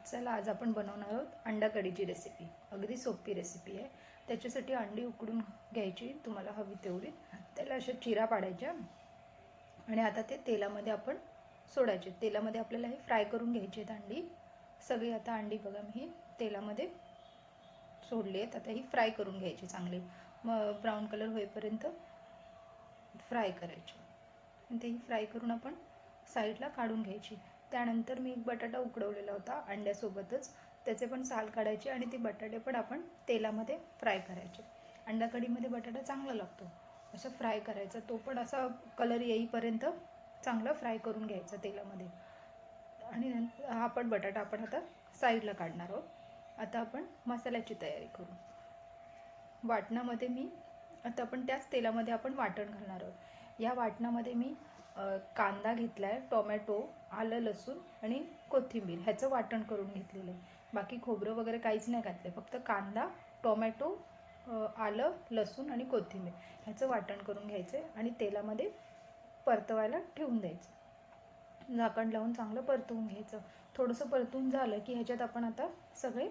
चला आज आपण बनवणार आहोत अंडा कढीची रेसिपी। अगदी सोपी रेसिपी आहे। त्याच्यासाठी अंडी उकडून घ्यायची, तुम्हाला हवी तेवढी। त्याला अशा चिरा पाडायच्या आणि आता ते तेलामध्ये आपण सोडायचे। तेलामध्ये आपल्याला हे फ्राय करून घ्यायचे आहेत अंडी सगळी। आता अंडी बघा मी तेलामध्ये सोडली आहेत। आता ही फ्राय करून घ्यायची, चांगली ब्राऊन कलर होईपर्यंत फ्राय करायची। आणि ते फ्राय करून आपण साईडला काढून घ्यायची। त्यानंतर मी एक बटाटा उकडवलेला होता अंड्यासोबतच, त्याचे पण साल काढायचे आणि ते बटाटे पण आपण तेलामध्ये फ्राय करायचे। अंडा कढीमध्ये बटाटा चांगला लागतो, असं फ्राय करायचा। तो पण असा कलर येईपर्यंत चांगला फ्राय करून घ्यायचा तेलामध्ये। आणि हा पण बटाटा आपण आता साईडला काढणार आहोत। आता आपण मसाल्याची तयारी करू। वाटणामध्ये मी आता आपण त्याच तेलामध्ये आपण वाटण घालणार आहोत। या वाटणामध्ये मी कांदा घेतला आहे, टोमॅटो, आलं, लसूण आणि कोथिंबीर ह्याचं वाटण करून घेतलेलं आहे। बाकी खोबरं वगैरे काहीच नाही घातलं, फक्त कांदा, टोमॅटो, आलं, लसूण आणि कोथिंबीर ह्याचं वाटण करून घ्यायचं आणि तेलामध्ये परतवायला ठेवून द्यायचं। झाकण लावून चांगलं परतवून घ्यायचं। थोडंसं परतून झालं की ह्याच्यात आपण आता सगळे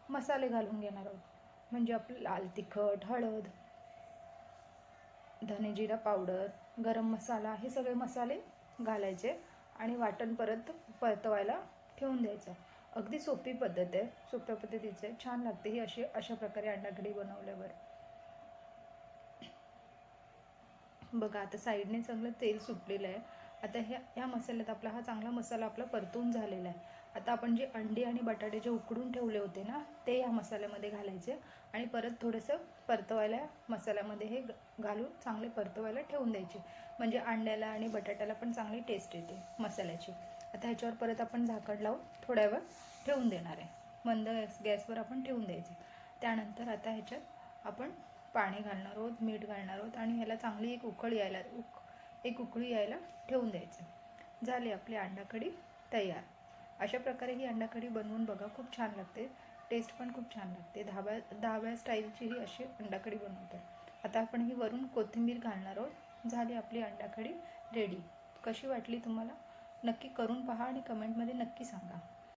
मसाले घालून घेणार आहोत। म्हणजे आपलं लाल तिखट, हळद, धने जिरा पावडर, गरम मसाला, हे सगळे मसाले घालायचे आणि वाटण परतवायला ठेवून द्यायचं। अगदी सोपी पद्धत आहे, सोप्या पद्धतीचं आहे, छान लागते ही अशा प्रकारे अंडा कढी बनवल्यावर। बघा आता साईडने चांगलं तेल सुटलेलं आहे। आता ह्या मसाल्यात हा चांगला मसाला आपला परतून झालेला आहे। आता आपण जे अंडी आणि बटाटे जे उकडून ठेवले होते ना, ते ह्या मसाल्यामध्ये घालायचे आणि परत थोडंसं परतवायला मसाल्यामध्ये हे घालून चांगले परतवायला ठेवून द्यायचे। म्हणजे अंड्याला आणि बटाट्याला पण चांगली टेस्ट येते मसाल्याची। आता ह्याच्यावर परत आपण झाकण लावून थोड्या वेळ ठेवून देणार आहे। मंद गॅसवर आपण ठेवून द्यायचे। त्यानंतर आता ह्याच्यात आपण पाणी घालणार आहोत, मीठ घालणार आहोत आणि ह्याला चांगली एक उकळी यायला ठेवून द्यायचं। झाली आपली अंडा कढी तयार। अशा प्रकारे ही अंडा कढी बनवून बघा, खूप छान लागते, टेस्ट पण खूप छान लागते। धाब्या स्टाईलची ही अशी अंडा कढी बनवतो। आता आपण ही वरून कोथिंबीर घालणार आहोत। झाली आपली अंडा कढी रेडी। कशी वाटली तुम्हाला नक्की करून पहा आणि कमेंटमध्ये नक्की सांगा।